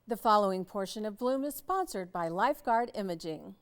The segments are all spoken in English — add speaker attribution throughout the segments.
Speaker 1: The following portion of Bloom is sponsored by Lifeguard Imaging.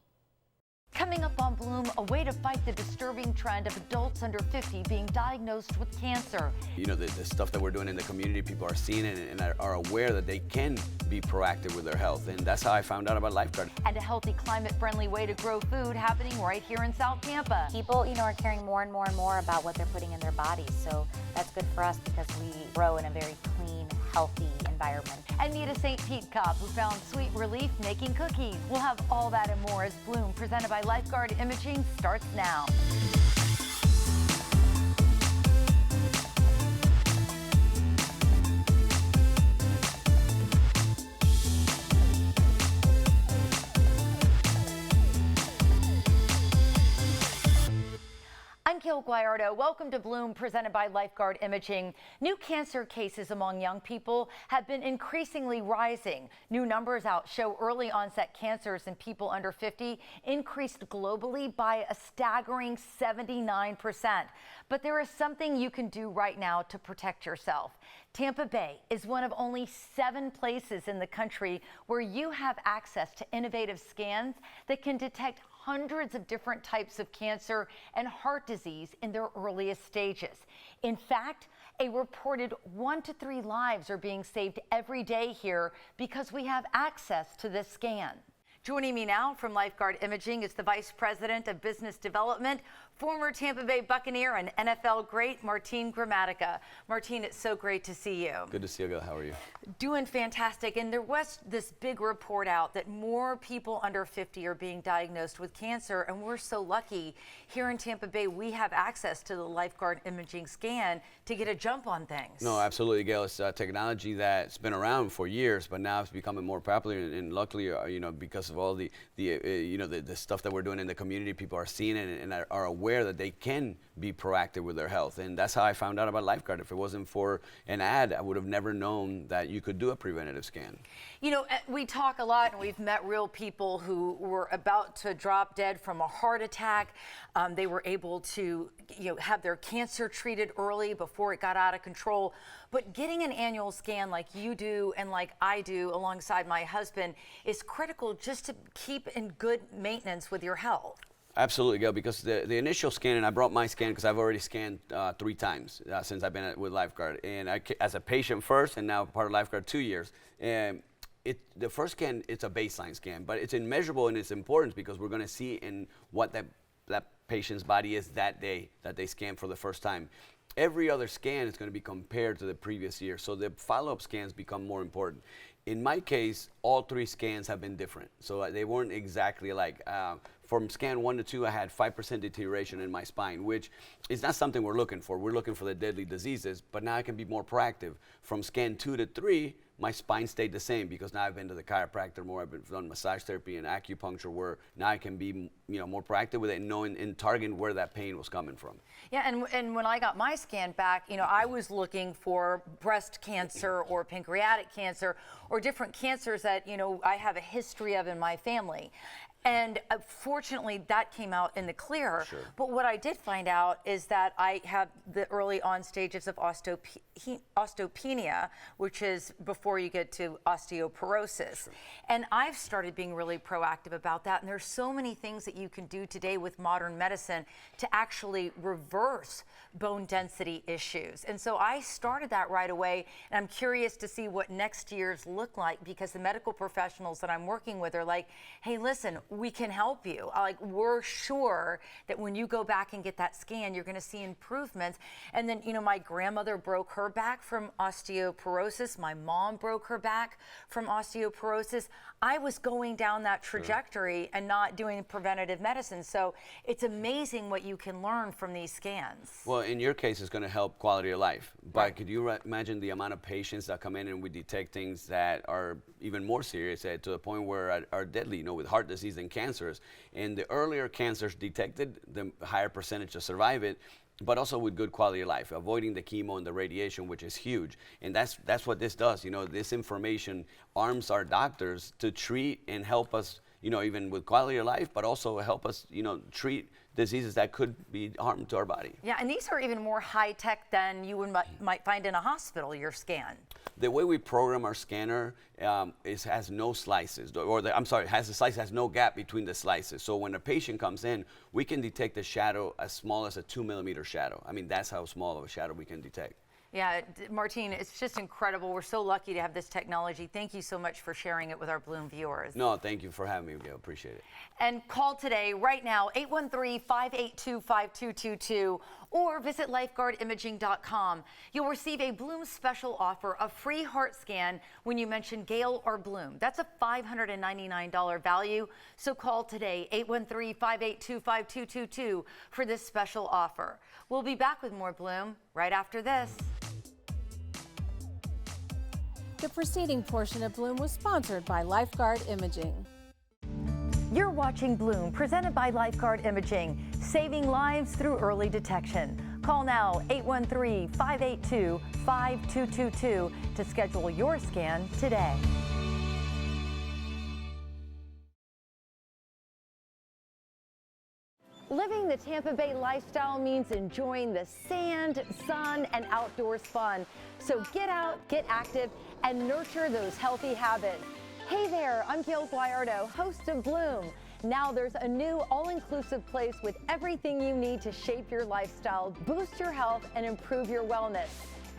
Speaker 2: Coming up on Bloom, a way to fight the disturbing trend of adults under 50 being diagnosed with cancer.
Speaker 3: You know, the stuff that we're doing in the community, people are seeing it and are aware that they can be proactive with their health. And that's how I found out about Lifeguard.
Speaker 2: And a healthy, climate-friendly way to grow food happening right here in South Tampa.
Speaker 4: People, are caring more and more and more about what they're putting in their bodies. So that's good for us because we grow in a very clean, healthy environment.
Speaker 2: And meet a St. Pete cop who found sweet relief making cookies. We'll have all that and more as Bloom, presented by Lifeguard Imaging, starts now. I'm Gayle Guyardo. Welcome to Bloom, presented by Lifeguard Imaging. New cancer cases among young people have been increasingly rising. New numbers out show early onset cancers in people under 50 increased globally by a staggering 79%. But there is something you can do right now to protect yourself. Tampa Bay is one of only 7 places in the country where you have access to innovative scans that can detect hundreds of different types of cancer and heart disease in their earliest stages. In fact, a reported 1 to 3 lives are being saved every day here because we have access to this scan. Joining me now from Lifeguard Imaging is the Vice President of Business Development, former Tampa Bay Buccaneer and NFL great, Martine Gramatica. Martine, it's so great to see you.
Speaker 3: Good to see you, Gayle. How are you?
Speaker 2: Doing fantastic. And there was this big report out that more people under 50 are being diagnosed with cancer, and we're so lucky here in Tampa Bay we have access to the Lifeguard Imaging scan to get a jump on things.
Speaker 3: No, absolutely, Gayle. It's technology that's been around for years, but now it's becoming more popular. And luckily, because of all the stuff that we're doing in the community, people are seeing it and are aware that they can be proactive with their health. And that's how I found out about Lifeguard. If it wasn't for an ad, I would have never known that you could do a preventative scan.
Speaker 2: You know, we talk a lot, and we've met real people who were about to drop dead from a heart attack. They were able to, have their cancer treated early before it got out of control. But getting an annual scan like you do and like I do alongside my husband is critical just to keep in good maintenance with your health.
Speaker 3: Absolutely, Gayle, because the initial scan, and I brought my scan because I've already scanned 3 times since I've been with Lifeguard. And as a patient first, and now part of Lifeguard 2 years. And the first scan, it's a baseline scan, but it's immeasurable in its importance because we're going to see in what that patient's body is that day that they scan for the first time. Every other scan is going to be compared to the previous year, so the follow-up scans become more important. In my case, all 3 scans have been different, so they weren't exactly alike. From scan 1 to 2, I had 5% deterioration in my spine, which is not something we're looking for. We're looking for the deadly diseases, but now I can be more proactive. From scan 2 to 3, my spine stayed the same because now I've been to the chiropractor more. I've done massage therapy and acupuncture, where now I can be more proactive with it and knowing and targeting where that pain was coming from.
Speaker 2: Yeah, and when I got my scan back, I was looking for breast cancer or pancreatic cancer or different cancers that, I have a history of in my family. And fortunately, that came out in the clear.
Speaker 3: Sure.
Speaker 2: But what I did find out is that I have the early on stages of osteopenia, which is before you get to osteoporosis. Sure. And I've started being really proactive about that. And there's so many things that you can do today with modern medicine to actually reverse bone density issues. And so I started that right away. And I'm curious to see what next year's look like, because the medical professionals that I'm working with are like, hey, listen, we can help you. We're sure that when you go back and get that scan, you're going to see improvements. And then, my grandmother broke her back from osteoporosis. My mom broke her back from osteoporosis. I was going down that trajectory and not doing preventative medicine. So it's amazing what you can learn from these scans.
Speaker 3: Well, in your case, it's going to help quality of life. But
Speaker 2: Right.
Speaker 3: could you imagine the amount of patients that come in and we detect things that are even more serious, to the point where are deadly, with heart disease and cancers. And the earlier cancers detected, the higher percentage to survive it. But also with good quality of life, avoiding the chemo and the radiation, which is huge. And that's what this does. This information arms our doctors to treat and help us, even with quality of life, but also help us, treat diseases that could be harmful to our body.
Speaker 2: Yeah, and these are even more high tech than you might find in a hospital, your scan.
Speaker 3: The way we program our scanner has no slices, has the slice has no gap between the slices. So when a patient comes in, we can detect a shadow as small as a 2-millimeter shadow. I mean, that's how small of a shadow we can detect.
Speaker 2: Yeah, Martine, it's just incredible. We're so lucky to have this technology. Thank you so much for sharing it with our Bloom viewers.
Speaker 3: No, thank you for having me, Gayle. Appreciate it.
Speaker 2: And call today, right now, 813-582-5222, or visit lifeguardimaging.com. You'll receive a Bloom special offer, a free heart scan when you mention Gayle or Bloom. That's a $599 value. So call today, 813-582-5222, for this special offer. We'll be back with more Bloom right after this.
Speaker 1: The preceding portion of Bloom was sponsored by Lifeguard Imaging.
Speaker 2: You're watching Bloom, presented by Lifeguard Imaging, saving lives through early detection. Call now, 813-582-5222, to schedule your scan today. Living the Tampa Bay lifestyle means enjoying the sand, sun, and outdoors fun. So get out, get active, and nurture those healthy habits. Hey there, I'm Gayle Guyardo, host of Bloom. Now there's a new all-inclusive place with everything you need to shape your lifestyle, boost your health, and improve your wellness.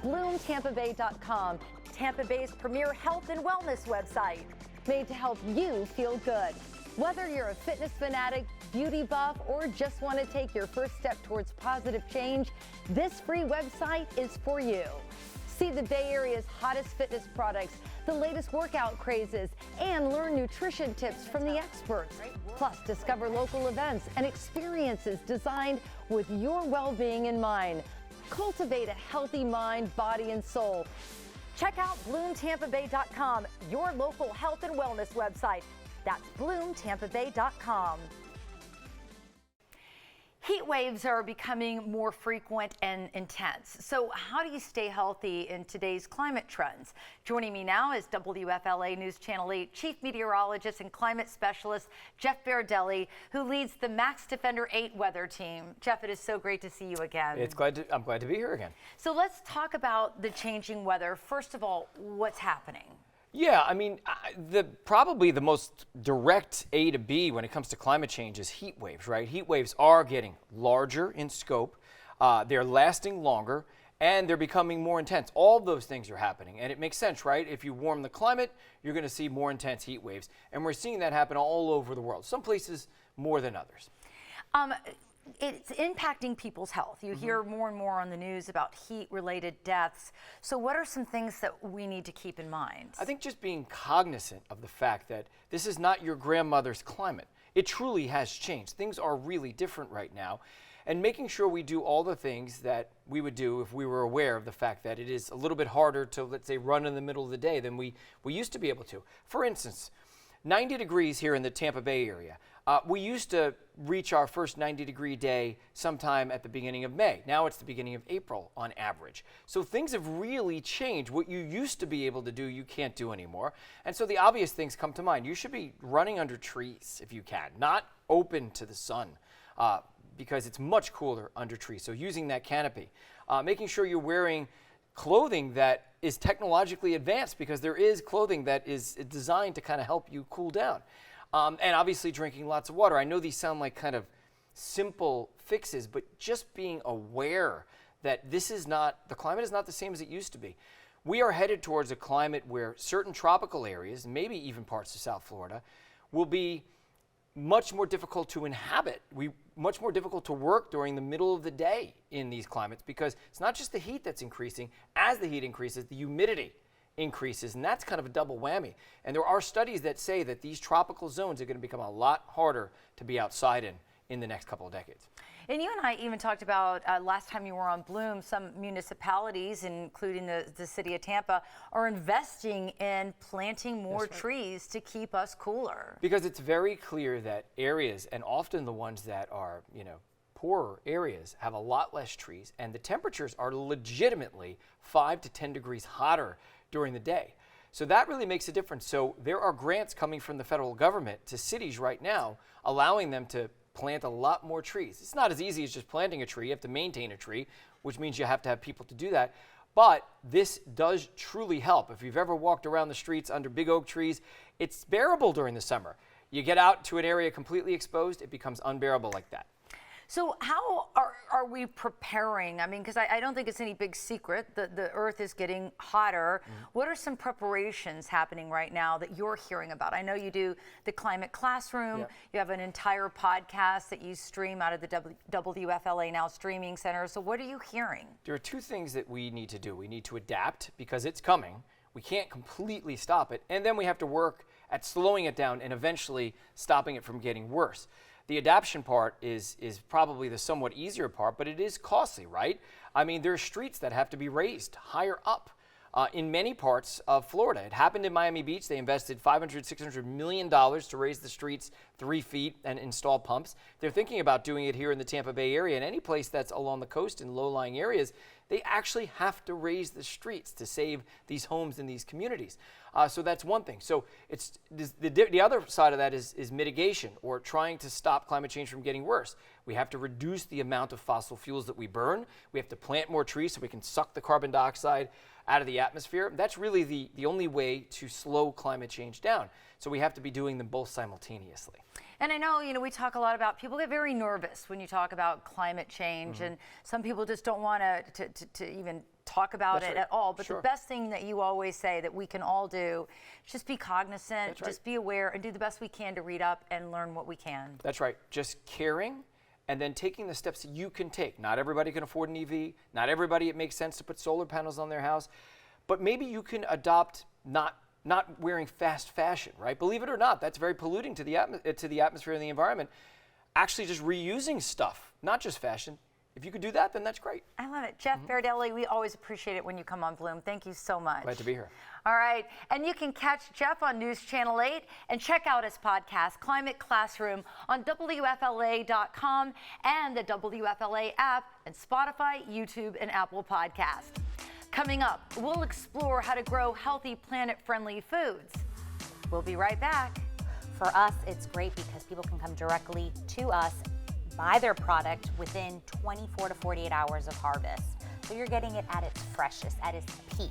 Speaker 2: BloomTampaBay.com, Tampa Bay's premier health and wellness website, made to help you feel good. Whether you're a fitness fanatic, beauty buff, or just want to take your first step towards positive change, this free website is for you. See the Bay Area's hottest fitness products, the latest workout crazes, and learn nutrition tips from the experts. Plus, discover local events and experiences designed with your well-being in mind. Cultivate a healthy mind, body, and soul. Check out BloomTampaBay.com, your local health and wellness website. That's BloomTampaBay.com. Heat waves are becoming more frequent and intense. So how do you stay healthy in today's climate trends? Joining me now is WFLA News Channel 8 Chief Meteorologist and Climate Specialist Jeff Bardelli, who leads the Max Defender 8 weather team. Jeff, it is so great to see you again.
Speaker 5: I'm glad to be here again.
Speaker 2: So let's talk about the changing weather. First of all, what's happening?
Speaker 5: Yeah, I mean, probably the most direct A to B when it comes to climate change is heat waves, right? Heat waves are getting larger in scope, they're lasting longer, and they're becoming more intense. All of those things are happening, and it makes sense, right? If you warm the climate, you're going to see more intense heat waves, and we're seeing that happen all over the world, some places more than others.
Speaker 2: It's impacting people's health. You hear more and more on the news about heat-related deaths. So what are some things that we need to keep in mind?
Speaker 5: I think just being cognizant of the fact that this is not your grandmother's climate. It truly has changed. Things are really different right now. And making sure we do all the things that we would do if we were aware of the fact that it is a little bit harder to, let's say, run in the middle of the day than we used to be able to. For instance, 90 degrees here in the Tampa Bay area. We used to reach our first 90-degree day sometime at the beginning of May. Now it's the beginning of April on average. So things have really changed. What you used to be able to do, you can't do anymore. And so the obvious things come to mind. You should be running under trees if you can, not open to the sun, because it's much cooler under trees. So using that canopy, making sure you're wearing clothing that is technologically advanced, because there is clothing that is designed to kind of help you cool down. And obviously drinking lots of water. I know these sound like kind of simple fixes, but just being aware that the climate is not the same as it used to be. We are headed towards a climate where certain tropical areas, maybe even parts of South Florida, will be much more difficult to inhabit. Much more difficult to work during the middle of the day in these climates, because it's not just the heat that's increasing. As the heat increases, the humidity increases, and that's kind of a double whammy. And there are studies that say that these tropical zones are going to become a lot harder to be outside in the next couple of decades.
Speaker 2: And you and I even talked about last time you were on Bloom, some municipalities, including the city of Tampa, are investing in planting more trees to keep us cooler.
Speaker 5: Because it's very clear that areas, and often the ones that are, poorer areas, have a lot less trees, and the temperatures are legitimately 5 to 10 degrees hotter during the day. So that really makes a difference. So there are grants coming from the federal government to cities right now, allowing them to plant a lot more trees. It's not as easy as just planting a tree. You have to maintain a tree, which means you have to have people to do that. But this does truly help. If you've ever walked around the streets under big oak trees, it's bearable during the summer. You get out to an area completely exposed, it becomes unbearable like that.
Speaker 2: So how are we preparing? I mean, because I don't think it's any big secret that the earth is getting hotter. What are some preparations happening right now that you're hearing about? I know you do the Climate Classroom.
Speaker 5: Yep.
Speaker 2: You have an entire podcast that you stream out of the WFLA Now streaming center. So what are you hearing?
Speaker 5: There are two things that we need to do. We need to adapt because it's coming. We can't completely stop it. And then we have to work at slowing it down and eventually stopping it from getting worse. The adaptation part is probably the somewhat easier part, but it is costly, right? I mean, there are streets that have to be raised higher up in many parts of Florida. It happened in Miami Beach. They invested $500–600 million to raise the streets 3 feet and install pumps. They're thinking about doing it here in the Tampa Bay area and any place that's along the coast in low-lying areas. They actually have to raise the streets to save these homes in these communities. So that's one thing. So it's the other side of that is mitigation, or trying to stop climate change from getting worse. We have to reduce the amount of fossil fuels that we burn. We have to plant more trees so we can suck the carbon dioxide out of the atmosphere. That's really the only way to slow climate change down. So we have to be doing them both simultaneously.
Speaker 2: And I know, we talk a lot about, people get very nervous when you talk about climate change, and some people just don't want to even talk about it at all. But the best thing that you always say that we can all do is just be cognizant, just be aware, and do the best we can to read up and learn what we can.
Speaker 5: That's right. Just caring and then taking the steps that you can take. Not everybody can afford an EV. Not everybody it makes sense to put solar panels on their house. But maybe you can adopt not wearing fast fashion, right? Believe it or not, that's very polluting to the atmosphere and the environment. Actually just reusing stuff, not just fashion. If you could do that, then that's great.
Speaker 2: I love it. Jeff Bardelli, we always appreciate it when you come on Bloom. Thank you so much.
Speaker 5: Glad to be here.
Speaker 2: All right. And you can catch Jeff on News Channel 8 and check out his podcast, Climate Classroom, on WFLA.com and the WFLA app and Spotify, YouTube, and Apple Podcast. Coming up, we'll explore how to grow healthy, planet-friendly foods. We'll be right back.
Speaker 4: For us, it's great because people can come directly to us, buy their product within 24 to 48 hours of harvest. So you're getting it at its freshest, at its peak.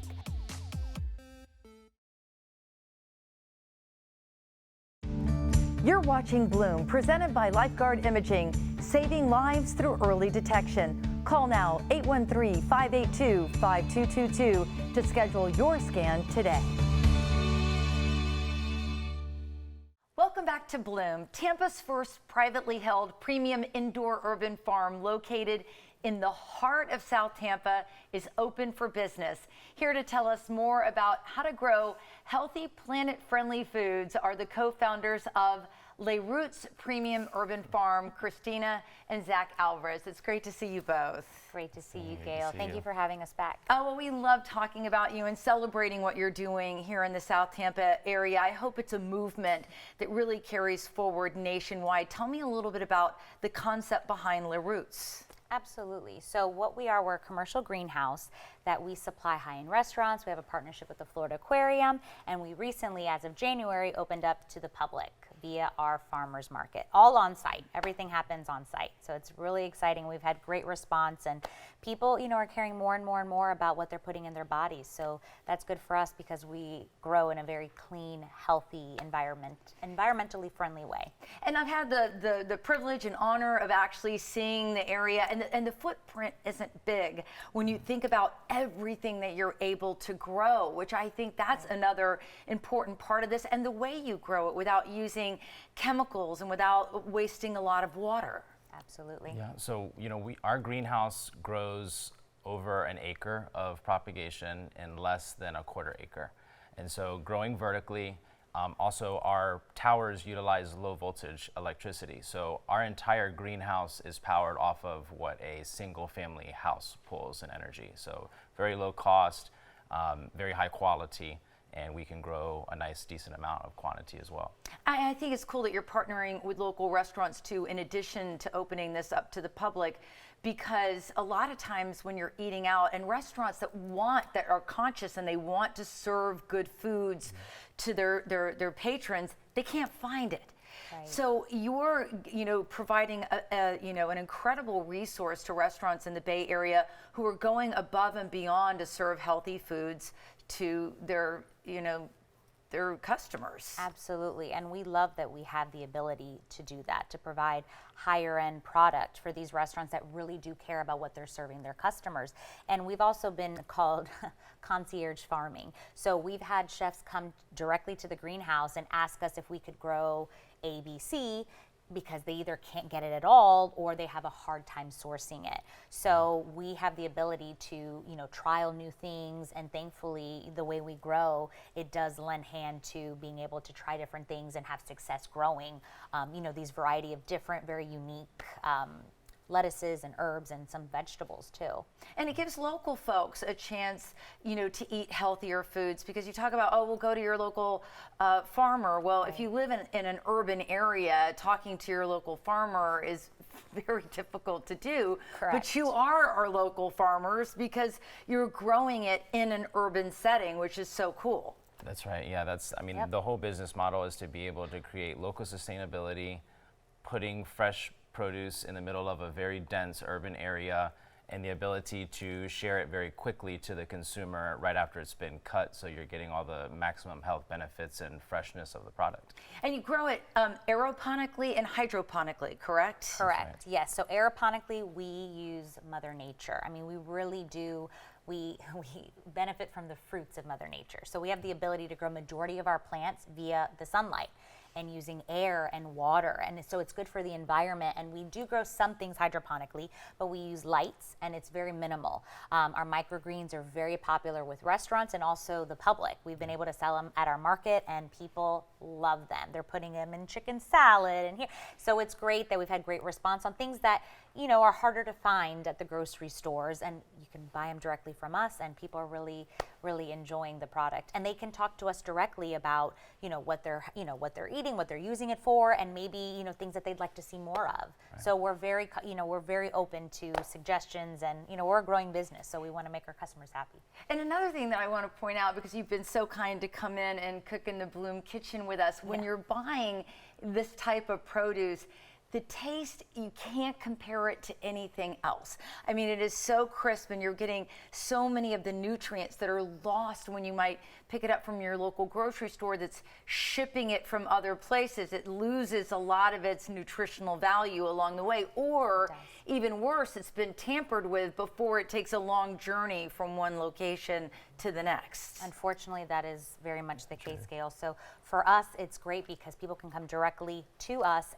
Speaker 2: You're watching Bloom, presented by Lifeguard Imaging, saving lives through early detection. Call now 813-582-5222 to schedule your scan today. Welcome back to Bloom, Tampa's first privately held premium indoor urban farm located in the heart of South Tampa is open for business. Here to tell us more about how to grow healthy, planet-friendly foods are the co-founders of Les Roots Premium Urban Farm, Christina and Zach Alvarez. It's great to see you both.
Speaker 4: Great to see you, Gayle. Thank you for having us back.
Speaker 2: Oh, well, we love talking about you and celebrating what you're doing here in the South Tampa area. I hope it's a movement that really carries forward nationwide. Tell me a little bit about the concept behind Les Roots.
Speaker 4: Absolutely. So what we are, we're a commercial greenhouse that we supply high-end restaurants. We have a partnership with the Florida Aquarium, and we recently, as of January, opened up to the public via our farmers market, all on site. Everything happens on site. So it's really exciting. We've had great response, and people, are caring more and more and more about what they're putting in their bodies. So that's good for us because we grow in a very clean, healthy environmentally friendly way.
Speaker 2: And I've had the privilege and honor of actually seeing the area, and the footprint isn't big when you think about everything that you're able to grow, which I think that's another important part of this, and the way you grow it without using chemicals and without wasting a lot of water.
Speaker 4: Absolutely.
Speaker 6: Yeah, so our greenhouse grows over an acre of propagation in less than a quarter acre. And so growing vertically, also our towers utilize low voltage electricity. So our entire greenhouse is powered off of what a single family house pulls in energy. So very low cost, very high quality, and we can grow a nice decent amount of quantity as well.
Speaker 2: I think it's cool that you're partnering with local restaurants too, in addition to opening this up to the public, because a lot of times when you're eating out, and restaurants that are conscious and they want to serve good foods to their patrons, they can't find it.
Speaker 4: Right.
Speaker 2: So you're, providing an incredible resource to restaurants in the Bay Area who are going above and beyond to serve healthy foods to their customers.
Speaker 4: Absolutely, and we love that we have the ability to do that, to provide higher end product for these restaurants that really do care about what they're serving their customers. And we've also been called concierge farming. So we've had chefs come directly to the greenhouse and ask us if we could grow ABC, because they either can't get it at all or they have a hard time sourcing it. So we have the ability to, trial new things, and thankfully the way we grow, it does lend hand to being able to try different things and have success growing, these variety of different, very unique lettuces and herbs and some vegetables too.
Speaker 2: And it gives local folks a chance, to eat healthier foods, because you talk about, we'll go to your local farmer. Well, if you live in an urban area, talking to your local farmer is very difficult to do.
Speaker 4: Correct.
Speaker 2: But you are our local farmers because you're growing it in an urban setting, which is so cool.
Speaker 6: That's right. Yeah, the whole business model is to be able to create local sustainability, putting fresh produce in the middle of a very dense urban area, and the ability to share it very quickly to the consumer right after it's been cut, so you're getting all the maximum health benefits and freshness of the product.
Speaker 2: And you grow it aeroponically and hydroponically, correct?
Speaker 4: Correct, yes. So aeroponically, we use Mother Nature. We really do. We benefit from the fruits of Mother Nature. So we have the ability to grow majority of our plants via the sunlight and using air and water. And so it's good for the environment. And we do grow some things hydroponically, but we use lights and it's very minimal. Our microgreens are very popular with restaurants and also the public. We've been able to sell them at our market and people love them. They're putting them in chicken salad and here. So it's great that we've had great response on things that, are harder to find at the grocery stores, and you can buy them directly from us, and people are really, really enjoying the product. And they can talk to us directly about, what they're eating, what they're using it for, and maybe, things that they'd like to see more of. Right. So we're very, we're very open to suggestions, and, we're a growing business, so we want to make our customers happy.
Speaker 2: And another thing that I want to point out, because you've been so kind to come in and cook in the Bloom kitchen with us, when you're buying this type of produce, the taste, you can't compare it to anything else. It is so crisp, and you're getting so many of the nutrients that are lost when you might pick it up from your local grocery store that's shipping it from other places. It loses a lot of its nutritional value along the way, or even worse, it's been tampered with before it takes a long journey from one location to the next.
Speaker 4: Unfortunately, that is very much the case, Gayle. So for us, it's great because people can come directly to us,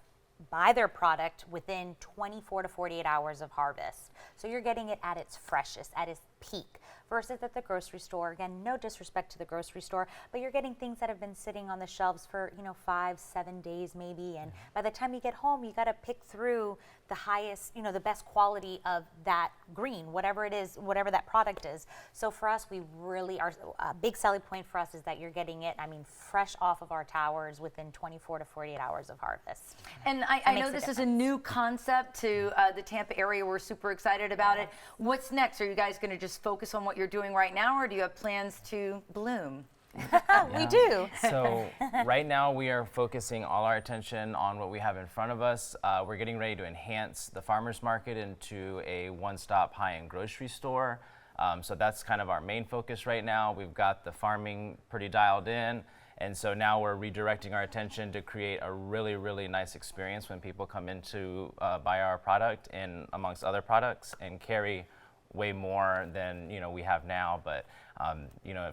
Speaker 4: buy their product within 24 to 48 hours of harvest. So you're getting it at its freshest, at its peak, versus at the grocery store. Again, no disrespect to the grocery store, but you're getting things that have been sitting on the shelves for 5-7 days maybe, and by the time you get home, you got to pick through the highest, the best quality of that green, whatever it is, whatever that product is. So for us, we really are, a big selling point for us is that you're getting it, fresh off of our towers within 24 to 48 hours of harvest.
Speaker 2: And I know this is a new concept to the Tampa area. We're super excited about it. What's next? Are you guys going to just focus on what you're doing right now, or do you have plans to bloom?
Speaker 4: We do.
Speaker 6: So right now we are focusing all our attention on what we have in front of us. We're getting ready to enhance the farmers market into a one-stop high-end grocery store. So that's kind of our main focus right now. We've got the farming pretty dialed in. And so now we're redirecting our attention to create a really, really nice experience when people come in to buy our product, and amongst other products, and carry way more than we have now. But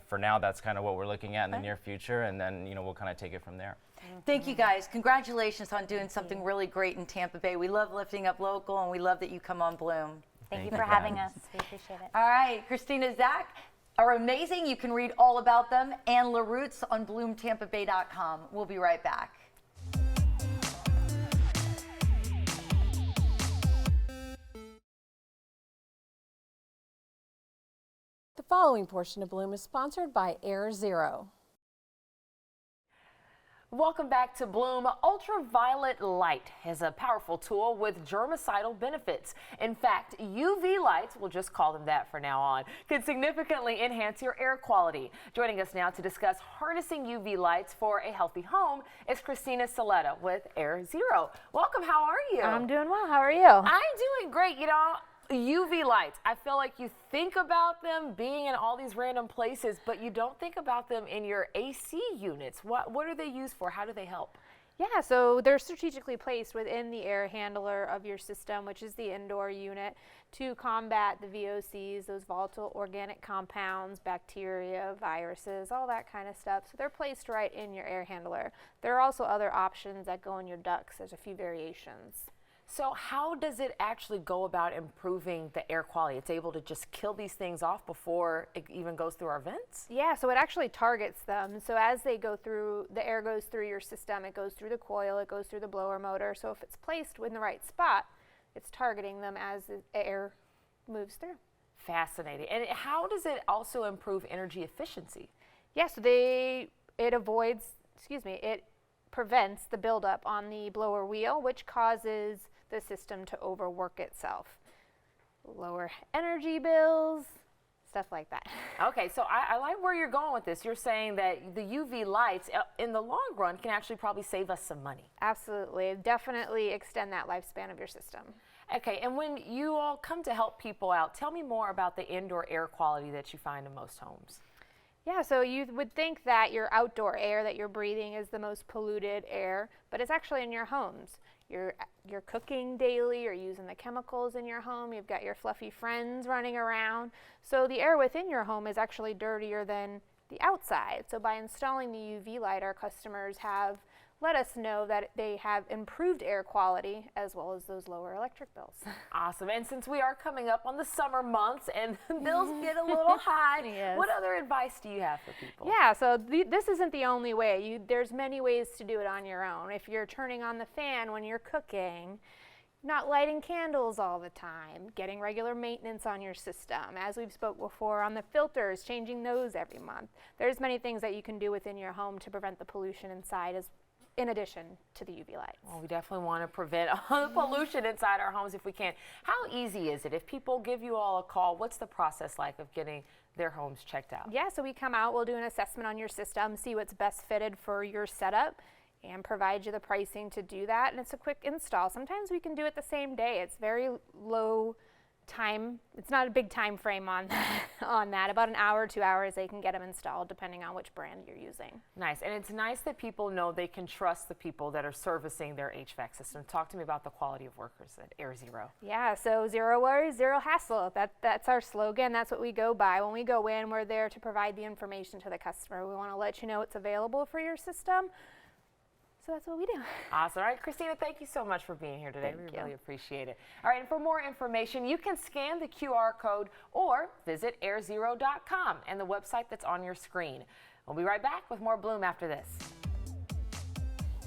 Speaker 6: for now, that's kind of what we're looking at in the near future, and then we'll kind of take it from there.
Speaker 2: Thank you guys. Congratulations on doing something really great in Tampa Bay. We love lifting up local, and we love that you come on Bloom.
Speaker 4: Thank you for having us. We appreciate it.
Speaker 2: All right, Christina, Zach are amazing. You can read all about them and La Roots on bloomtampabay.com. We'll be right back.
Speaker 1: The following portion of Bloom is sponsored by Air Zero.
Speaker 7: Welcome back to Bloom. Ultraviolet light is a powerful tool with germicidal benefits. In fact, UV lights, we'll just call them that for now on, can significantly enhance your air quality. Joining us now to discuss harnessing UV lights for a healthy home is Christina Saletta with Air Zero. Welcome, how are you?
Speaker 8: I'm doing well, how are you?
Speaker 7: I'm doing great. You know, UV lights, I feel like you think about them being in all these random places, but you don't think about them in your AC units. What are they used for? How do they help?
Speaker 8: Yeah, so they're strategically placed within the air handler of your system, which is the indoor unit, to combat the VOCs, those volatile organic compounds, bacteria, viruses, all that kind of stuff. So they're placed right in your air handler. There are also other options that go in your ducts. There's a few variations.
Speaker 7: So how does it actually go about improving the air quality? It's able to just kill these things off before it even goes through our vents?
Speaker 8: Yeah, so it actually targets them. So as they go through, the air goes through your system, it goes through the coil, it goes through the blower motor. So if it's placed in the right spot, it's targeting them as the air moves through.
Speaker 7: Fascinating. And how does it also improve energy efficiency?
Speaker 8: Yeah, so it prevents the buildup on the blower wheel, which causes the system to overwork itself. Lower energy bills, stuff like that.
Speaker 7: Okay, so I like where you're going with this. You're saying that the UV lights in the long run can actually probably save us some money.
Speaker 8: Absolutely, definitely extend that lifespan of your system.
Speaker 7: Okay, and when you all come to help people out, tell me more about the indoor air quality that you find in most homes.
Speaker 8: Yeah, so you would think that your outdoor air that you're breathing is the most polluted air, but it's actually in your homes. You're cooking daily, you're using the chemicals in your home, you've got your fluffy friends running around. So the air within your home is actually dirtier than the outside. So by installing the UV light, our customers have let us know that they have improved air quality as well as those lower electric bills.
Speaker 7: Awesome. And since we are coming up on the summer months and the bills get a little high,
Speaker 8: Yes.
Speaker 7: What other advice do you have for people?
Speaker 8: Yeah, so this isn't the only way. There's many ways to do it on your own. If you're turning on the fan when you're cooking, not lighting candles all the time, getting regular maintenance on your system. As we've spoke before on the filters, changing those every month. There's many things that you can do within your home to prevent the pollution inside in addition to the UV lights.
Speaker 7: Well, we definitely want to prevent all the pollution inside our homes if we can. How easy is it? If people give you all a call, what's the process like of getting their homes checked out?
Speaker 8: Yeah, so we come out, we'll do an assessment on your system, see what's best fitted for your setup, and provide you the pricing to do that. And it's a quick install. Sometimes we can do it the same day. It's very low time. It's not a big time frame on that. About an hour, 2 hours, they can get them installed depending on which brand you're using.
Speaker 7: Nice. And it's nice that people know they can trust the people that are servicing their HVAC system. Talk to me about the quality of workers at Air Zero.
Speaker 8: Yeah, so zero worries, zero hassle. That's our slogan. That's what we go by. When we go in, we're there to provide the information to the customer. We want to let you know what's available for your system. So that's what we do.
Speaker 7: Awesome. All right, Christina, thank you so much for being here today.
Speaker 8: Thank
Speaker 7: We
Speaker 8: you.
Speaker 7: really appreciate it. All right, and for more information, you can scan the QR code or visit airzero.com and the website that's on your screen. We'll be right back with more Bloom after this.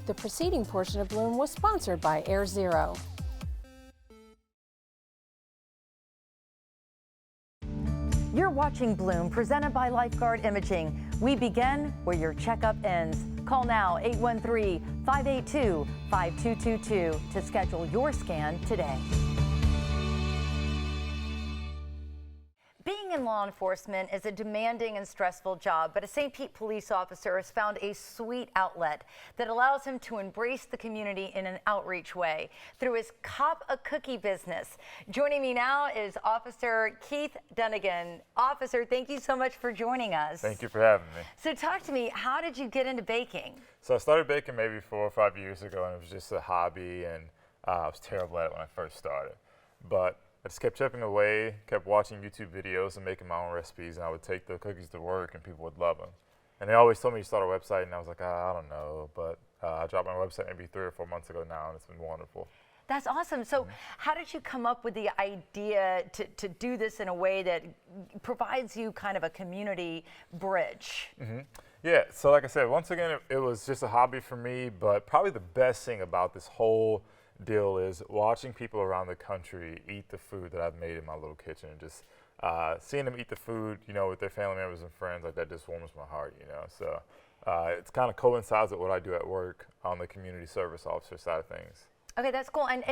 Speaker 1: The preceding portion of Bloom was sponsored by Air Zero.
Speaker 2: You're watching Bloom, presented by Lifeguard Imaging. We begin where your checkup ends. Call now 813-582-5222 to schedule your scan today. Being in law enforcement is a demanding and stressful job, but a St. Pete police officer has found a sweet outlet that allows him to embrace the community in an outreach way through his Cop a Cookie business. Joining me now is Officer Keith Dunnigan. Officer, thank you so much for joining us.
Speaker 9: Thank you for having me.
Speaker 2: So talk to me, how did you get into baking?
Speaker 9: So I started baking maybe 4 or 5 years ago, and it was just a hobby, and I was terrible at it when I first started. But I just kept chipping away, kept watching YouTube videos and making my own recipes, and I would take the cookies to work and people would love them. And they always told me to start a website, and I was like, I don't know. But I dropped my website maybe 3 or 4 months ago now, and it's been wonderful.
Speaker 2: That's awesome. So how did you come up with the idea to do this in a way that provides you kind of a community bridge?
Speaker 9: Yeah, so like I said, once again, it was just a hobby for me, but probably the best thing about this whole deal is watching people around the country eat the food that I've made in my little kitchen and just seeing them eat the food, with their family members and friends, like that just warms my heart, So it's kind of coincides with what I do at work on the community service officer side of things.
Speaker 2: Okay, that's cool. And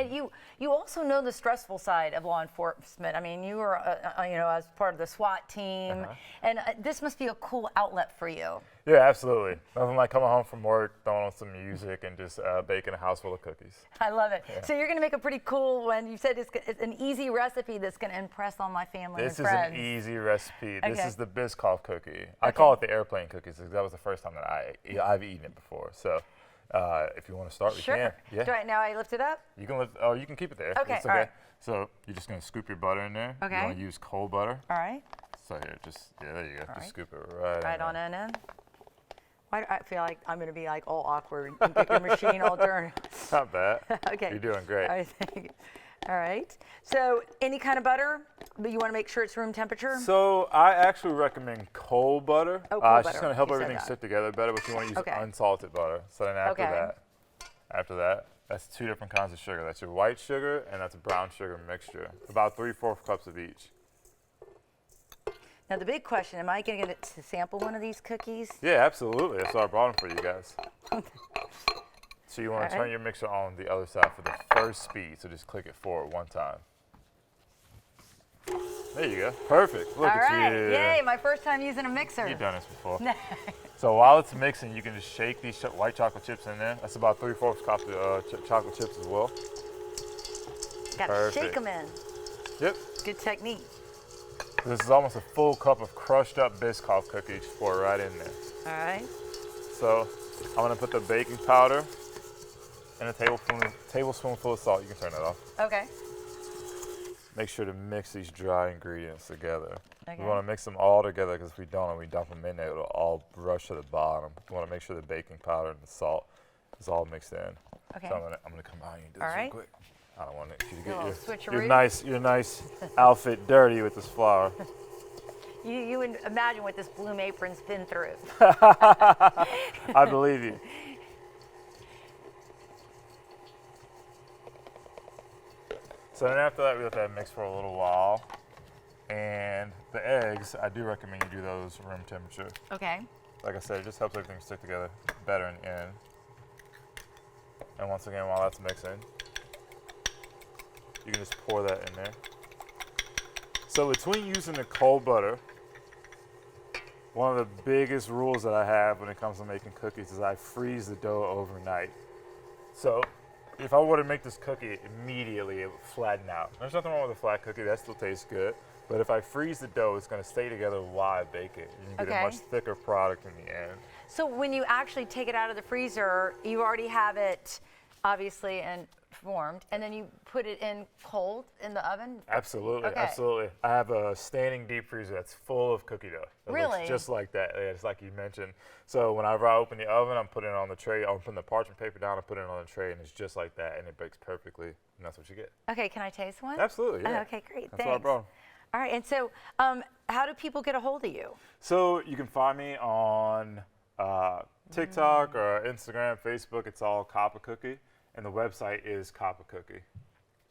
Speaker 2: you also know the stressful side of law enforcement. I mean, you were, as part of the SWAT team, and this must be a cool outlet for you.
Speaker 9: Yeah, absolutely. Nothing like coming home from work, throwing on some music, and just baking a house full of cookies.
Speaker 2: I love it.
Speaker 9: Yeah.
Speaker 2: So you're going to make a pretty cool one. You said it's an easy recipe that's going to impress all my family and friends.
Speaker 9: This is an easy recipe.
Speaker 2: Okay.
Speaker 9: This is the Biscoff cookie. I call it the airplane cookies because that was the first time that I've eaten it before. So. If you want to start, we can. Yeah.
Speaker 2: Do I now I lift it up?
Speaker 9: You can lift. Oh, you can keep it there.
Speaker 2: Okay.
Speaker 9: It's
Speaker 2: All right.
Speaker 9: So you're just gonna scoop your butter in there.
Speaker 2: Okay.
Speaker 9: You want to use cold butter.
Speaker 2: All right.
Speaker 9: So here, there you go.
Speaker 2: All
Speaker 9: Just
Speaker 2: right.
Speaker 9: scoop it right.
Speaker 2: Right
Speaker 9: in
Speaker 2: on
Speaker 9: there.
Speaker 2: in. Why do I feel like I'm going to be like all awkward and pick your machine all during?
Speaker 9: Not bad.
Speaker 2: Okay.
Speaker 9: You're doing great.
Speaker 2: All right. Thank you. All right. So any kind of butter, but you want to make sure it's room temperature?
Speaker 9: So I actually recommend cold butter.
Speaker 2: Oh, cold
Speaker 9: It's just
Speaker 2: butter.
Speaker 9: gonna help
Speaker 2: You said
Speaker 9: everything
Speaker 2: that.
Speaker 9: stick together better, but you want to use
Speaker 2: Okay.
Speaker 9: unsalted butter. So then after that, that's 2 different kinds of sugar. That's your white sugar and that's a brown sugar mixture. About 3/4 cups of each.
Speaker 2: Now the big question, am I going to get to sample one of these cookies?
Speaker 9: Yeah, absolutely. That's why I brought them for you guys. So you want
Speaker 2: All
Speaker 9: to
Speaker 2: right.
Speaker 9: turn your mixer on the other side for the first speed. So just click it forward one time. There you go. Perfect. Look
Speaker 2: All
Speaker 9: at
Speaker 2: right.
Speaker 9: you.
Speaker 2: Yay, my first time using a mixer.
Speaker 9: You've done this before. So while it's mixing, you can just shake these white chocolate chips in there. That's about 3/4 cup of chocolate chips as well.
Speaker 2: Got to
Speaker 9: Perfect.
Speaker 2: shake them in.
Speaker 9: Yep.
Speaker 2: Good technique.
Speaker 9: This is almost a full cup of crushed up Biscoff cookies. Pour it right in there.
Speaker 2: All right.
Speaker 9: So I'm gonna put the baking powder and a tablespoonful of salt. You can turn that off.
Speaker 2: Okay.
Speaker 9: Make sure to mix these dry ingredients together.
Speaker 2: Okay.
Speaker 9: We want to mix them all together because if we don't and we dump them in there, it'll all rush to the bottom. We want to make sure the baking powder and the salt is all mixed in.
Speaker 2: Okay.
Speaker 9: So I'm gonna come behind you and do
Speaker 2: All
Speaker 9: this
Speaker 2: right.
Speaker 9: real quick. I don't want you to
Speaker 2: A little
Speaker 9: get
Speaker 2: switcheroo.
Speaker 9: your nice outfit dirty with this flour.
Speaker 2: You would imagine what this Bloom apron's been through.
Speaker 9: I believe you. So then after that, we let that mix for a little while. And the eggs, I do recommend you do those room temperature.
Speaker 2: Okay.
Speaker 9: Like I said, it just helps everything stick together better in the end. And once again, while that's mixing, you can just pour that in there. So between using the cold butter, one of the biggest rules that I have when it comes to making cookies is I freeze the dough overnight. So if I were to make this cookie immediately, it would flatten out. There's nothing wrong with a flat cookie, that still tastes good. But if I freeze the dough, it's gonna stay together while I bake it. You can get a much thicker product in the end.
Speaker 2: So when you actually take it out of the freezer, you already have it obviously and formed, and then you put it in cold in the oven?
Speaker 9: Absolutely,
Speaker 2: Okay.
Speaker 9: absolutely. I have a standing deep freezer that's full of cookie dough. It
Speaker 2: Really?
Speaker 9: looks just like that. Yeah, it's like you mentioned. So whenever I open the oven, I'm putting it on the tray. I'm putting the parchment paper down, I'm putting it on the tray, and it's just like that, and it bakes perfectly, and that's what you get.
Speaker 2: Okay, can I taste one?
Speaker 9: Absolutely, yeah.
Speaker 2: Oh, okay, great,
Speaker 9: That's
Speaker 2: thanks.
Speaker 9: what I brought 'em.
Speaker 2: All right, and so how do people get a hold of you?
Speaker 9: So you can find me on TikTok or Instagram, Facebook. It's all Coppa Cookie, and the website is Coppa Cookie.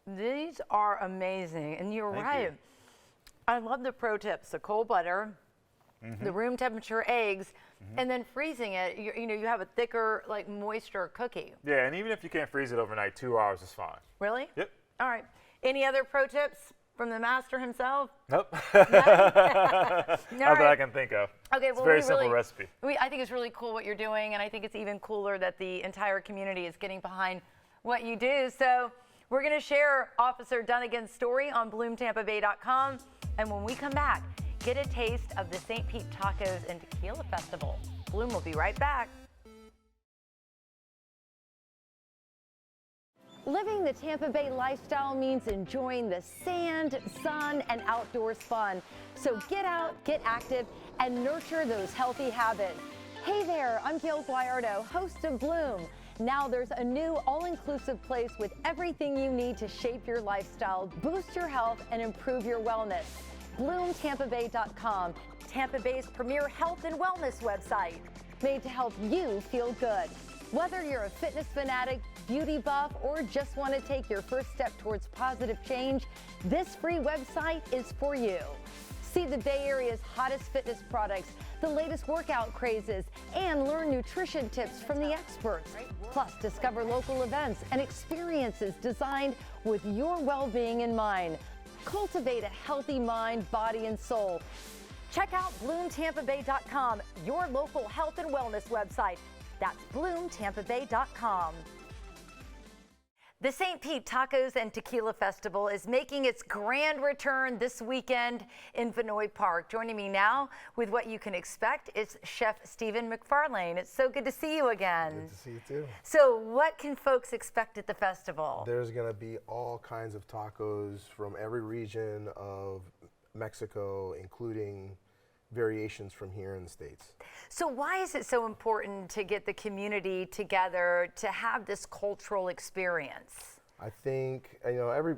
Speaker 2: These are amazing, and you're
Speaker 9: Thank
Speaker 2: right.
Speaker 9: you.
Speaker 2: I love the pro tips: the cold butter, the room temperature eggs, and then freezing it. You have a thicker, like moisture cookie.
Speaker 9: Yeah, and even if you can't freeze it overnight, 2 hours is fine.
Speaker 2: Really?
Speaker 9: Yep.
Speaker 2: All right. Any other pro tips from the master himself?
Speaker 9: Nope.
Speaker 2: All
Speaker 9: Not that I
Speaker 2: right.
Speaker 9: can think of.
Speaker 2: Okay,
Speaker 9: It's
Speaker 2: well,
Speaker 9: a very
Speaker 2: we
Speaker 9: simple
Speaker 2: really,
Speaker 9: recipe.
Speaker 2: I think it's really cool what you're doing, and I think it's even cooler that the entire community is getting behind what you do. So we're going to share Officer Dunnigan's story on BloomTampaBay.com, and when we come back, get a taste of the St. Pete Tacos and Tequila Festival. Bloom will be right back. Living the Tampa Bay lifestyle means enjoying the sand, sun, and outdoors fun. So get out, get active, and nurture those healthy habits. Hey there, I'm Gayle, host of Bloom. Now there's a new all-inclusive place with everything you need to shape your lifestyle, boost your health, and improve your wellness. BloomTampaBay.com, Tampa Bay's premier health and wellness website, made to help you feel good. Whether you're a fitness fanatic, beauty buff, or just want to take your first step towards positive change, this free website is for you. See the Bay Area's hottest fitness products, the latest workout crazes, and learn nutrition tips from the experts. Plus, discover local events and experiences designed with your well-being in mind. Cultivate a healthy mind, body, and soul. Check out BloomTampaBay.com, your local health and wellness website. That's BloomTampaBay.com. The St. Pete Tacos and Tequila Festival is making its grand return this weekend in Vinoy Park. Joining me now with what you can expect is Chef Stephen McFarlane. It's so good to see you again.
Speaker 10: Good to see you too.
Speaker 2: So what can folks expect at the festival?
Speaker 10: There's going to be all kinds of tacos from every region of Mexico, including variations from here in the States.
Speaker 2: So why is it so important to get the community together to have this cultural experience?
Speaker 10: I think, tacos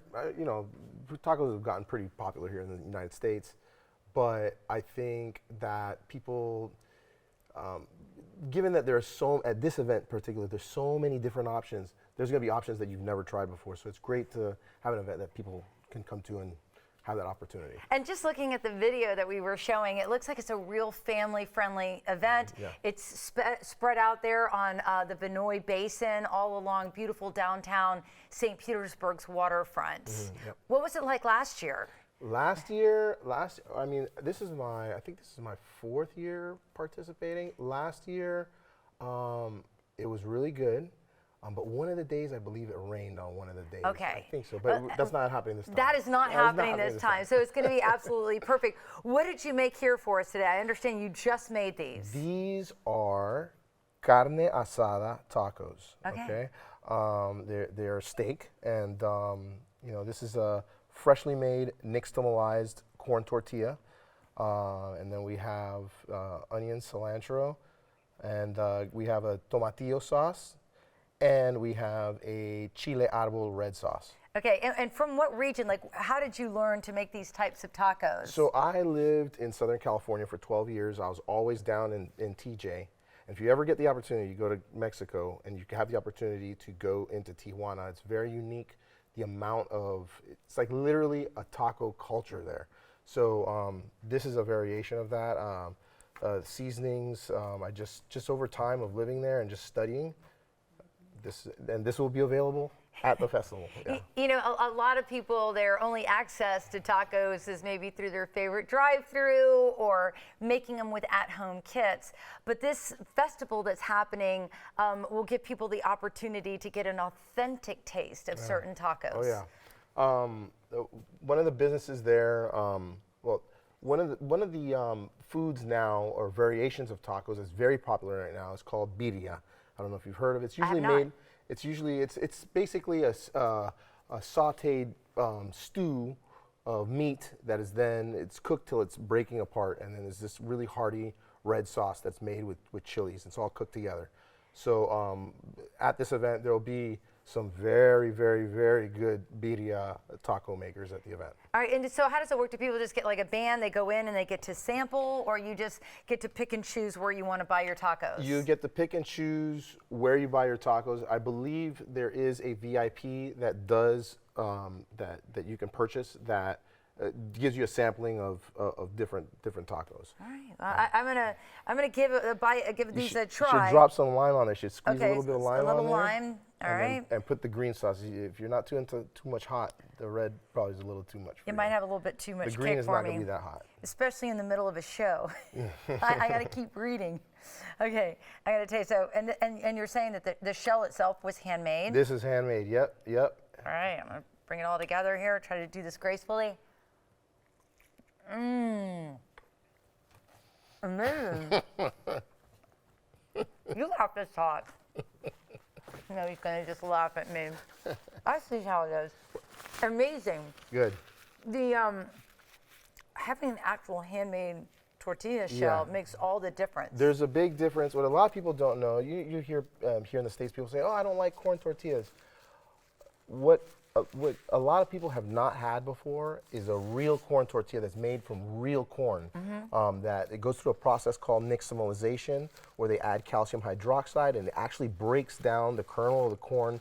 Speaker 10: have gotten pretty popular here in the United States, but I think that people, given that at this event particularly, there's so many different options, there's going to be options that you've never tried before. So it's great to have an event that people can come to and have that opportunity.
Speaker 2: And just looking at the video that we were showing, it looks like it's a real family-friendly event.
Speaker 10: Yeah.
Speaker 2: It's spread out there on the Vinoy Basin, all along beautiful downtown St. Petersburg's waterfront.
Speaker 10: Yep.
Speaker 2: What was it like last year?
Speaker 10: This is my fourth year participating. Last year, it was really good. But one of the days, I believe it rained on one of the days.
Speaker 2: Okay.
Speaker 10: I think so, but that's not happening this time.
Speaker 2: That is not happening this time, so it's going to be absolutely perfect. What did you make here for us today? I understand you just made these.
Speaker 10: These are carne asada tacos.
Speaker 2: Okay.
Speaker 10: They're steak, and this is a freshly made nixtamalized corn tortilla, and then we have onion, cilantro, and we have a tomatillo sauce. And we have a chile árbol red sauce.
Speaker 2: Okay, and from what region, how did you learn to make these types of tacos?
Speaker 10: So I lived in Southern California for 12 years. I was always down in TJ. And if you ever get the opportunity, you go to Mexico and you have the opportunity to go into Tijuana. It's very unique, the amount of, it's like literally a taco culture there. So this is a variation of that. Seasonings, I just over time of living there and just studying, this will be available at the festival. Yeah.
Speaker 2: A lot of people, their only access to tacos is maybe through their favorite drive-through or making them with at-home kits. But this festival that's happening will give people the opportunity to get an authentic taste of certain tacos.
Speaker 10: Oh yeah. One of the businesses there, one of the foods now, or variations of tacos that's very popular right now, is called birria. I don't know if you've heard of it. It's usually made. It's basically a sautéed stew of meat that is then it's cooked till it's breaking apart, and then there's this really hearty red sauce that's made with chilies. It's all cooked together. So at this event, there will be some very, very, very good birria taco makers at the event.
Speaker 2: All right, and so how does it work? Do people just get like a band, they go in and they get to sample, or you just get to pick and choose where you want to buy your tacos?
Speaker 10: You get to pick and choose where you buy your tacos. I believe there is a VIP that does, that you can purchase that gives you a sampling of different tacos.
Speaker 2: All right, well, I'm gonna give these a try.
Speaker 10: You should drop some lime on there. You should squeeze a little bit of lime on there.
Speaker 2: A little lime. All right.
Speaker 10: And put the green sauce. If you're not too into too much hot, the red probably is a little too much for you.
Speaker 2: It might have a little bit too much kick for me.
Speaker 10: The green is not going to be that hot.
Speaker 2: Especially in the middle of a show. I got to keep reading. Okay, I got to tell you. So, and you're saying that the shell itself was handmade?
Speaker 10: This is handmade. Yep.
Speaker 2: All right, I'm going to bring it all together here. Try to do this gracefully. Amazing. You laugh this hot. No, he's going to just laugh at me. I see how it is. Amazing.
Speaker 10: Good.
Speaker 2: The having an actual handmade tortilla shell makes all the difference.
Speaker 10: There's a big difference. What a lot of people don't know, you hear here in the States people say, "Oh, I don't like corn tortillas." What what a lot of people have not had before is a real corn tortilla that's made from real corn. That it goes through a process called nixtamalization, where they add calcium hydroxide and it actually breaks down the kernel of the corn,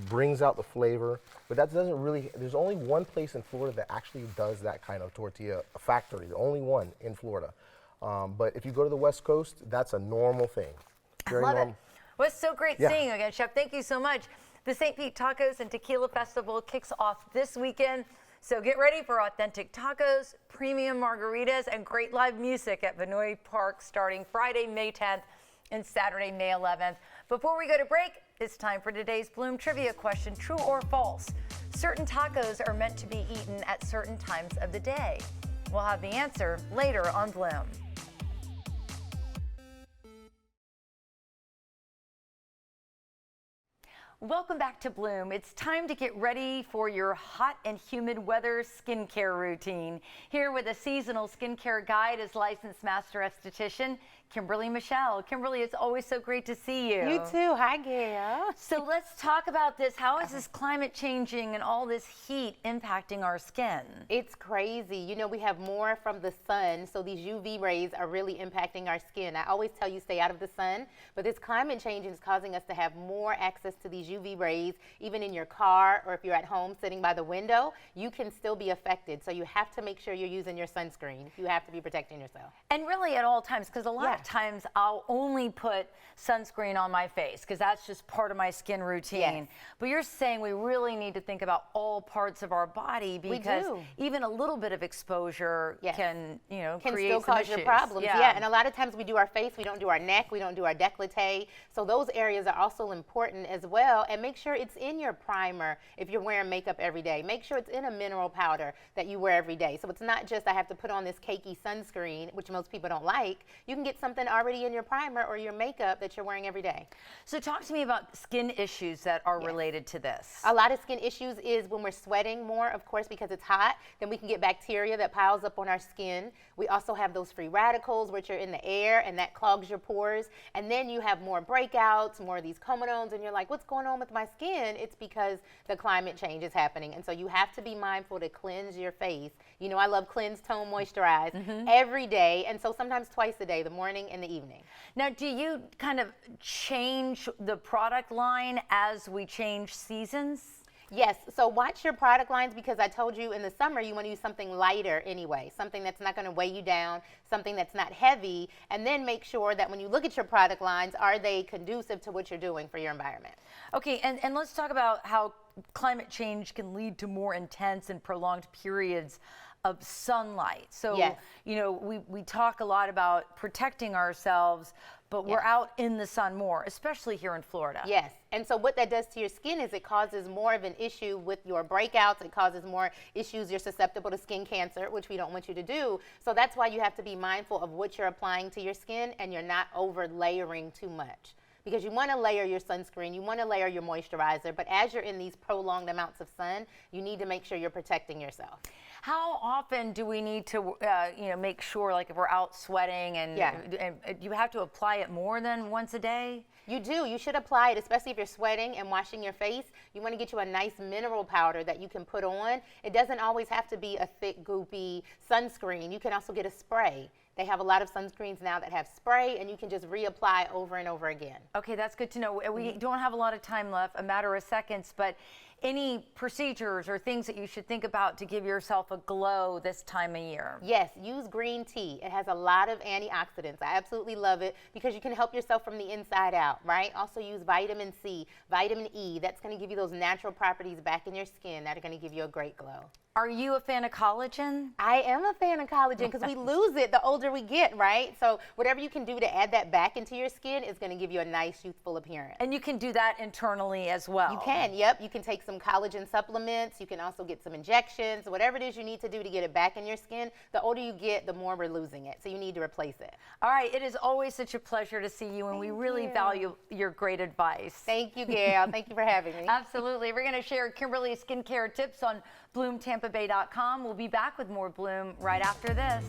Speaker 10: brings out the flavor. But that doesn't really, there's only one place in Florida that actually does that kind of tortilla, a factory, the only one in Florida. But if you go to the West Coast, that's a normal thing. Very
Speaker 2: Love it.
Speaker 10: normal.
Speaker 2: Well, it's so great
Speaker 10: Yeah.
Speaker 2: seeing you again, Chef. Thank you so much. The St. Pete Tacos and Tequila Festival kicks off this weekend. So get ready for authentic tacos, premium margaritas, and great live music at Vinoy Park starting Friday, May 10th and Saturday, May 11th. Before we go to break, it's time for today's Bloom Trivia question, true or false? Certain tacos are meant to be eaten at certain times of the day. We'll have the answer later on Bloom. Welcome back to Bloom. It's time to get ready for your hot and humid weather skincare routine. Here with a seasonal skincare guide is licensed master esthetician Kimberly Michelle. Kimberly, it's always so great to see you.
Speaker 11: You too. Hi, Gayle.
Speaker 2: So let's talk about this. How is this climate changing and all this heat impacting our skin?
Speaker 11: It's crazy. You know, we have more from the sun, so these UV rays are really impacting our skin. I always tell you stay out of the sun, but this climate change is causing us to have more access to these UV rays, even in your car or if you're at home sitting by the window, you can still be affected. So you have to make sure you're using your sunscreen. You have to be protecting yourself.
Speaker 2: And really at all times, because a lot of times I'll only put sunscreen on my face because that's just part of my skin routine.
Speaker 11: Yes.
Speaker 2: But you're saying we really need to think about all parts of our body because even a little bit of exposure can, you know,
Speaker 11: can
Speaker 2: create
Speaker 11: still
Speaker 2: some
Speaker 11: cause your
Speaker 2: issues.
Speaker 11: problems. Yeah, and a lot of times we do our face, we don't do our neck, we don't do our décolleté. So those areas are also important as well. And make sure it's in your primer if you're wearing makeup every day. Make sure it's in a mineral powder that you wear every day. So it's not just I have to put on this cakey sunscreen, which most people don't like. You can get something already in your primer or your makeup that you're wearing every day.
Speaker 2: So talk to me about skin issues that are related to this.
Speaker 11: A lot of skin issues is when we're sweating more, of course, because it's hot, then we can get bacteria that piles up on our skin. We also have those free radicals, which are in the air, and that clogs your pores. And then you have more breakouts, more of these comedones, and you're like, what's going on with my skin? It's because the climate change is happening. And so you have to be mindful to cleanse your face. You know, I love cleanse, tone, moisturize every day, and so sometimes twice a day, the morning and the evening.
Speaker 2: Now, do you kind of change the product line as we change seasons?
Speaker 11: Yes, so watch your product lines because I told you in the summer you want to use something lighter anyway, something that's not going to weigh you down, something that's not heavy, and then make sure that when you look at your product lines, are they conducive to what you're doing for your environment?
Speaker 2: Okay, and let's talk about how climate change can lead to more intense and prolonged periods of sunlight. So, you know, we talk a lot about protecting ourselves, but we're out in the sun more, especially here in Florida.
Speaker 11: Yes, and so what that does to your skin is it causes more of an issue with your breakouts. It causes more issues. You're susceptible to skin cancer, which we don't want you to do. So that's why you have to be mindful of what you're applying to your skin and you're not over layering too much. Because you want to layer your sunscreen, you want to layer your moisturizer, but as you're in these prolonged amounts of sun, you need to make sure you're protecting yourself.
Speaker 2: How often do we need to, you know, make sure, like if we're out sweating and you have to apply it more than once a day?
Speaker 11: You do. You should apply it, especially if you're sweating and washing your face. You want to get you a nice mineral powder that you can put on. It doesn't always have to be a thick, goopy sunscreen. You can also get a spray. They have a lot of sunscreens now that have spray, and you can just reapply over and over again.
Speaker 2: Okay, that's good to know. We don't have a lot of time left, a matter of seconds, but any procedures or things that you should think about to give yourself a glow this time of year?
Speaker 11: Yes, use green tea. It has a lot of antioxidants. I absolutely love it because you can help yourself from the inside out, right? Also use vitamin C, vitamin E. That's going to give you those natural properties back in your skin that are going to give you a great glow.
Speaker 2: Are you a fan of collagen?
Speaker 11: I am a fan of collagen because we lose it the older we get, right? So whatever you can do to add that back into your skin is going to give you a nice youthful appearance.
Speaker 2: And you can do that internally as well.
Speaker 11: You can, yep. You can take some collagen supplements. You can also get some injections, whatever it is you need to do to get it back in your skin. The older you get, the more we're losing it. So you need to replace it.
Speaker 2: All right. It is always such a pleasure to see you, and we really value your great advice.
Speaker 11: Thank you, Gayle. Thank you for having me.
Speaker 2: Absolutely. We're going to share Kimberly's skincare tips on BloomTampaBay.com. We'll be back with more Bloom right after this.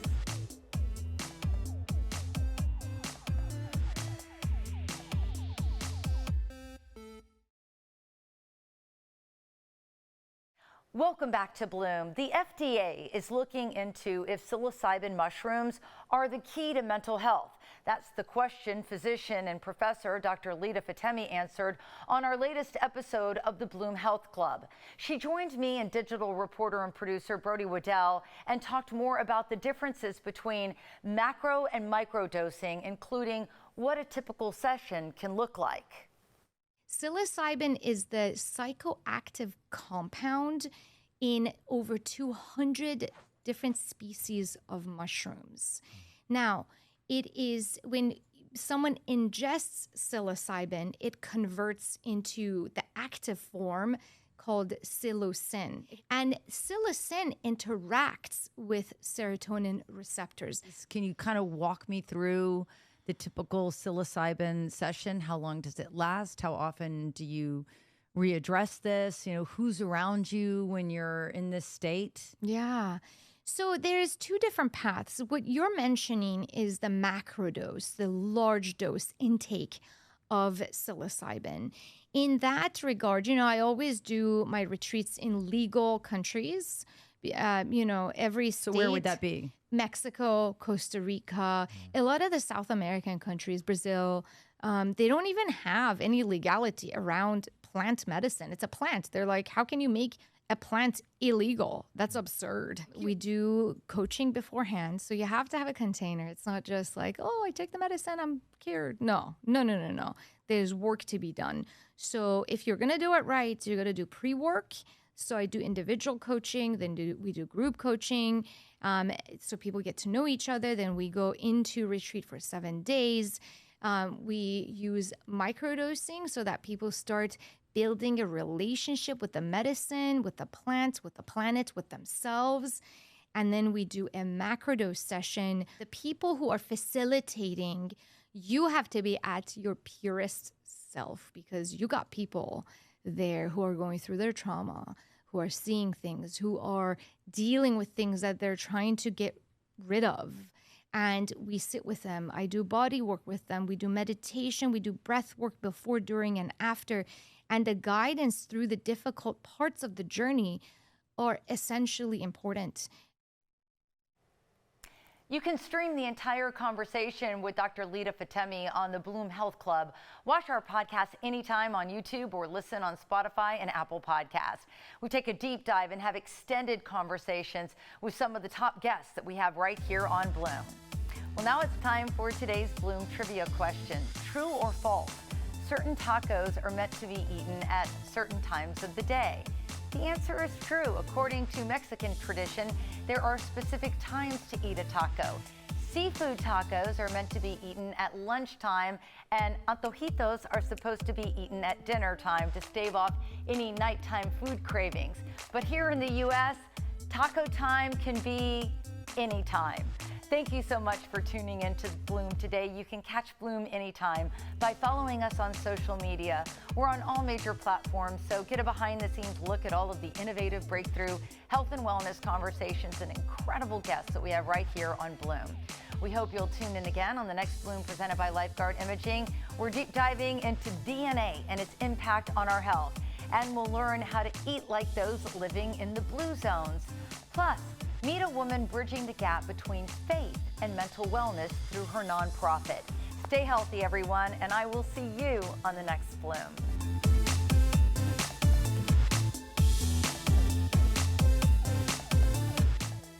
Speaker 2: Welcome back to Bloom. The FDA is looking into if psilocybin mushrooms are the key to mental health. That's the question physician and professor Dr. Lita Fatemi answered on our latest episode of the Bloom Health Club. She joined me and digital reporter and producer Brody Waddell and talked more about the differences between macro and micro dosing, including what a typical session can look like.
Speaker 12: Psilocybin is the psychoactive compound in over 200 different species of mushrooms. Now, it is when someone ingests psilocybin, it converts into the active form called psilocin. And psilocin interacts with serotonin receptors.
Speaker 13: Can you kind of walk me through the typical psilocybin session? How long does it last? How often do you readdress this? You know, who's around you when you're in this state?
Speaker 12: Yeah. So there's two different paths. What you're mentioning is the macro dose, the large dose intake of psilocybin. In that regard, you know, I always do my retreats in legal countries. You know, every state.
Speaker 13: So where would that be?
Speaker 12: Mexico, Costa Rica, a lot of the South American countries, Brazil, they don't even have any legality around plant medicine. It's a plant. They're like, how can you make a plant illegal? That's absurd. We do coaching beforehand, so you have to have a container. It's not just like, oh, I take the medicine, I'm cured. No. There's work to be done. So if you're going to do it right, you're going to do pre-work. So I do individual coaching, then we do group coaching, so people get to know each other. Then we go into retreat for 7 days. We use microdosing so that people start building a relationship with the medicine, with the plants, with the planet, with themselves. And then we do a macrodose session. The people who are facilitating, you have to be at your purest self because you got people there who are going through their trauma, who are seeing things, who are dealing with things that they're trying to get rid of. And we sit with them. I do body work with them. We do meditation. We do breath work before, during, and after. And the guidance through the difficult parts of the journey are essentially important.
Speaker 2: You can stream the entire conversation with Dr. Lita Fatemi on the Bloom Health Club. Watch our podcast anytime on YouTube or listen on Spotify and Apple Podcasts. We take a deep dive and have extended conversations with some of the top guests that we have right here on Bloom. Well, now it's time for today's Bloom trivia question. True or false? Certain tacos are meant to be eaten at certain times of the day. The answer is true. According to Mexican tradition, there are specific times to eat a taco. Seafood tacos are meant to be eaten at lunchtime, and antojitos are supposed to be eaten at dinner time to stave off any nighttime food cravings. But here in the U.S., taco time can be any time. Thank you so much for tuning in to Bloom today. You can catch Bloom anytime by following us on social media. We're on all major platforms, so get a behind-the-scenes look at all of the innovative breakthrough health and wellness conversations and incredible guests that we have right here on Bloom. We hope you'll tune in again on the next Bloom presented by Lifeguard Imaging. We're deep diving into DNA and its impact on our health, and we'll learn how to eat like those living in the blue zones. Plus, meet a woman bridging the gap between faith and mental wellness through her nonprofit. Stay healthy, everyone, and I will see you on the next Bloom.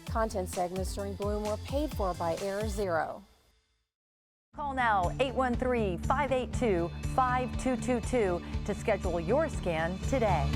Speaker 1: Content segments during Bloom were paid for by Air Zero.
Speaker 2: Call now 813-582-5222 to schedule your scan today.